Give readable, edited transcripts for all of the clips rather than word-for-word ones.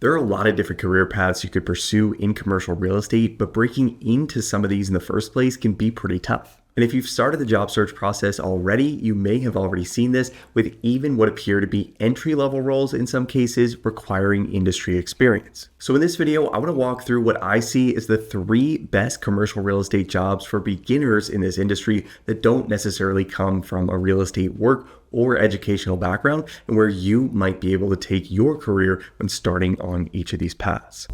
There are a lot of different career paths you could pursue in commercial real estate, but breaking into some of these in the first place can be pretty tough. And if you've started the job search process already, you may have already seen this with even what appear to be entry-level roles in some cases requiring industry experience. So in this video, I want to walk through what I see as the 3 best commercial real estate jobs for beginners in this industry that don't necessarily come from a real estate work or educational background, and where you might be able to take your career when starting on each of these paths.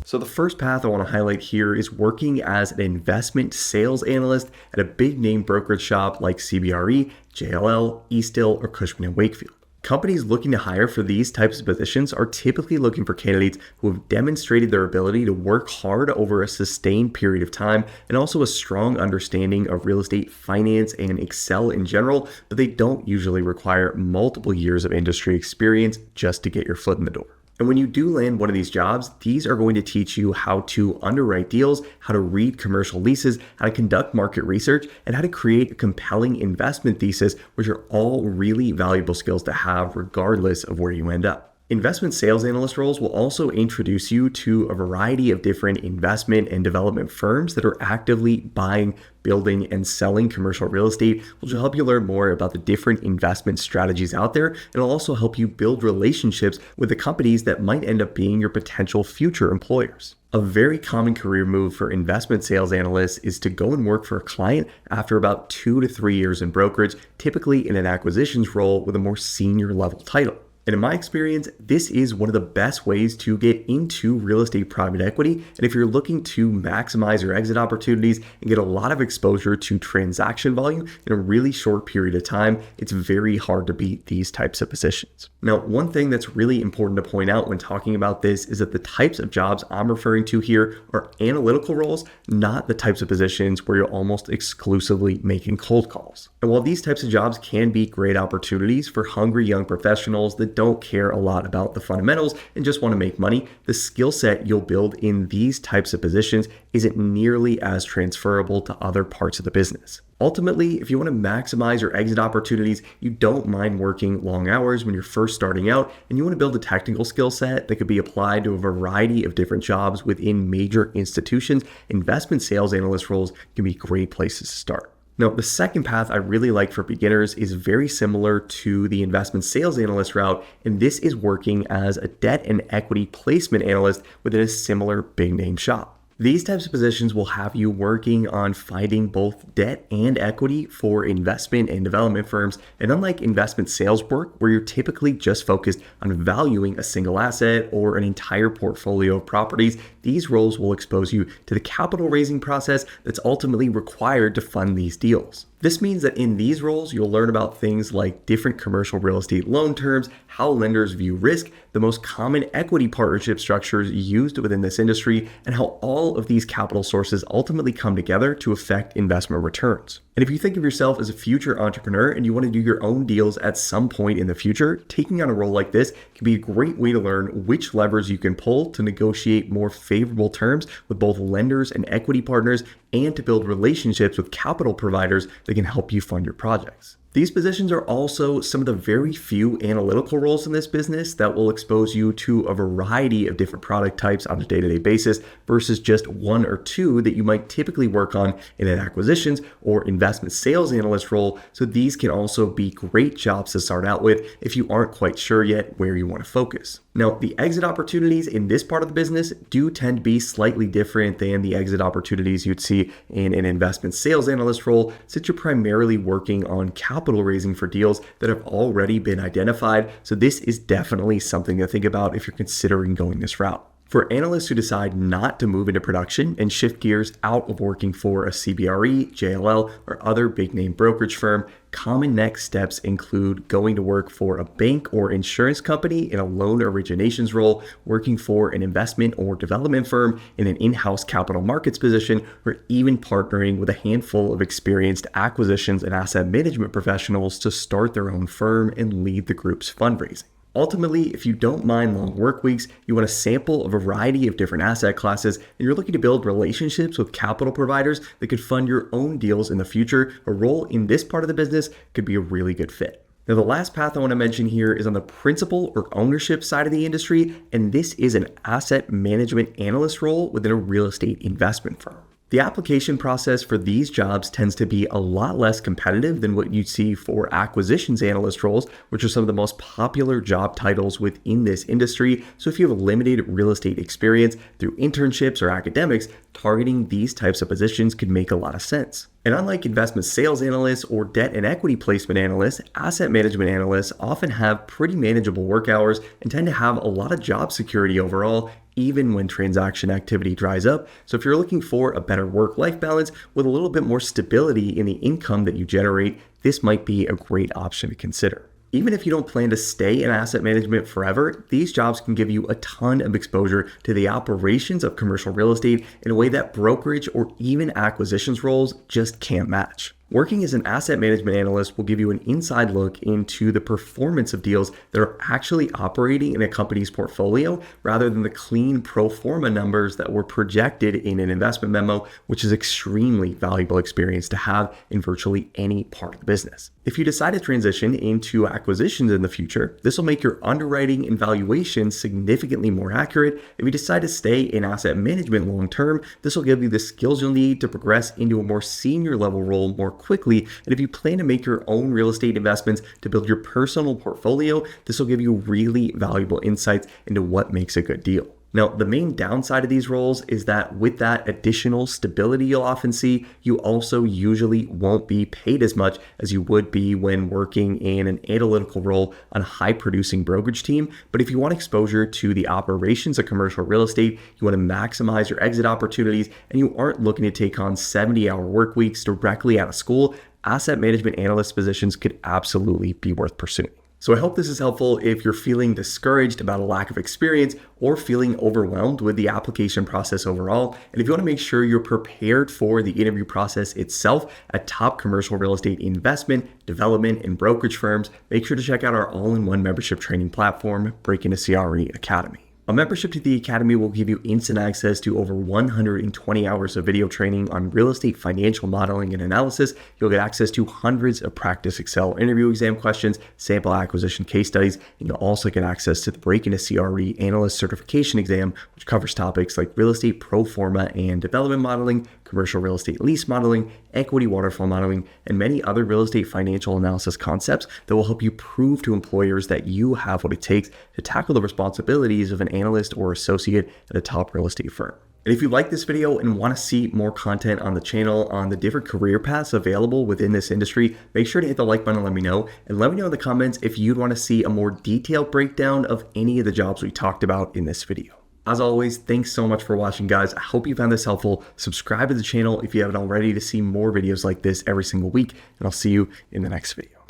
So the first path I want to highlight here is working as an investment sales analyst at a big name brokerage shop like CBRE, JLL, Eastdil, or Cushman & Wakefield. Companies looking to hire for these types of positions are typically looking for candidates who have demonstrated their ability to work hard over a sustained period of time and also a strong understanding of real estate finance and Excel in general, but they don't usually require multiple years of industry experience just to get your foot in the door. And when you do land one of these jobs, these are going to teach you how to underwrite deals, how to read commercial leases, how to conduct market research, and how to create a compelling investment thesis, which are all really valuable skills to have regardless of where you end up. Investment sales analyst roles will also introduce you to a variety of different investment and development firms that are actively buying, building, and selling commercial real estate, which will help you learn more about the different investment strategies out there. It'll also help you build relationships with the companies that might end up being your potential future employers. A very common career move for investment sales analysts is to go and work for a client after about 2 to 3 years in brokerage, typically in an acquisitions role with a more senior level title. And in my experience, this is one of the best ways to get into real estate private equity. And if you're looking to maximize your exit opportunities and get a lot of exposure to transaction volume in a really short period of time, it's very hard to beat these types of positions. Now, one thing that's really important to point out when talking about this is that the types of jobs I'm referring to here are analytical roles, not the types of positions where you're almost exclusively making cold calls. And while these types of jobs can be great opportunities for hungry young professionals that don't care a lot about the fundamentals and just want to make money, the skill set you'll build in these types of positions isn't nearly as transferable to other parts of the business. Ultimately, if you want to maximize your exit opportunities, you don't mind working long hours when you're first starting out, and you want to build a technical skill set that could be applied to a variety of different jobs within major institutions, investment sales analyst roles can be great places to start. Now, the second path I really like for beginners is very similar to the investment sales analyst route, and this is working as a debt and equity placement analyst within a similar big name shop. These types of positions will have you working on finding both debt and equity for investment and development firms. And unlike investment sales work, where you're typically just focused on valuing a single asset or an entire portfolio of properties, these roles will expose you to the capital raising process that's ultimately required to fund these deals. This means that in these roles, you'll learn about things like different commercial real estate loan terms, how lenders view risk, the most common equity partnership structures used within this industry, and how all of these capital sources ultimately come together to affect investment returns. And if you think of yourself as a future entrepreneur and you want to do your own deals at some point in the future, taking on a role like this can be a great way to learn which levers you can pull to negotiate more favorable terms with both lenders and equity partners, and to build relationships with capital providers that can help you fund your projects. These positions are also some of the very few analytical roles in this business that will expose you to a variety of different product types on a day-to-day basis versus just 1 or 2 that you might typically work on in an acquisitions or investment sales analyst role. So these can also be great jobs to start out with if you aren't quite sure yet where you want to focus. Now, the exit opportunities in this part of the business do tend to be slightly different than the exit opportunities you'd see in an investment sales analyst role, since you're primarily working on capital raising for deals that have already been identified. So this is definitely something to think about if you're considering going this route. For analysts who decide not to move into production and shift gears out of working for a CBRE, JLL, or other big name brokerage firm, common next steps include going to work for a bank or insurance company in a loan originations role, working for an investment or development firm in an in-house capital markets position, or even partnering with a handful of experienced acquisitions and asset management professionals to start their own firm and lead the group's fundraising. Ultimately, if you don't mind long work weeks, you want to sample a variety of different asset classes, and you're looking to build relationships with capital providers that could fund your own deals in the future, a role in this part of the business could be a really good fit. Now, the last path I want to mention here is on the principal or ownership side of the industry, and this is an asset management analyst role within a real estate investment firm. The application process for these jobs tends to be a lot less competitive than what you'd see for acquisitions analyst roles, which are some of the most popular job titles within this industry. So if you have a limited real estate experience through internships or academics, targeting these types of positions could make a lot of sense. And unlike investment sales analysts or debt and equity placement analysts, asset management analysts often have pretty manageable work hours and tend to have a lot of job security overall, even when transaction activity dries up. So if you're looking for a better work-life balance with a little bit more stability in the income that you generate, this might be a great option to consider. Even if you don't plan to stay in asset management forever, these jobs can give you a ton of exposure to the operations of commercial real estate in a way that brokerage or even acquisitions roles just can't match. Working as an asset management analyst will give you an inside look into the performance of deals that are actually operating in a company's portfolio rather than the clean pro forma numbers that were projected in an investment memo, which is extremely valuable experience to have in virtually any part of the business. If you decide to transition into acquisitions in the future, this will make your underwriting and valuation significantly more accurate. If you decide to stay in asset management long term, this will give you the skills you'll need to progress into a more senior level role more quickly. And if you plan to make your own real estate investments to build your personal portfolio, this will give you really valuable insights into what makes a good deal. Now, the main downside of these roles is that with that additional stability you'll often see, you also usually won't be paid as much as you would be when working in an analytical role on a high producing brokerage team. But if you want exposure to the operations of commercial real estate, you want to maximize your exit opportunities, and you aren't looking to take on 70-hour work weeks directly out of school, asset management analyst positions could absolutely be worth pursuing. So I hope this is helpful if you're feeling discouraged about a lack of experience or feeling overwhelmed with the application process overall. And if you want to make sure you're prepared for the interview process itself at top commercial real estate investment, development, and brokerage firms, make sure to check out our all-in-one membership training platform, Breaking into CRE Academy. A membership to the Academy will give you instant access to over 120 hours of video training on real estate financial modeling and analysis. You'll get access to hundreds of practice Excel interview exam questions, sample acquisition case studies, and you'll also get access to the Break into CRE Analyst Certification exam, which covers topics like real estate pro forma and development modeling, commercial real estate lease modeling, equity waterfall modeling, and many other real estate financial analysis concepts that will help you prove to employers that you have what it takes to tackle the responsibilities of an analyst or associate at a top real estate firm. And if you like this video and want to see more content on the channel on the different career paths available within this industry, make sure to hit the like button and let me know. And let me know in the comments if you'd want to see a more detailed breakdown of any of the jobs we talked about in this video. As always, thanks so much for watching, guys. I hope you found this helpful. Subscribe to the channel if you haven't already to see more videos like this every single week, and I'll see you in the next video.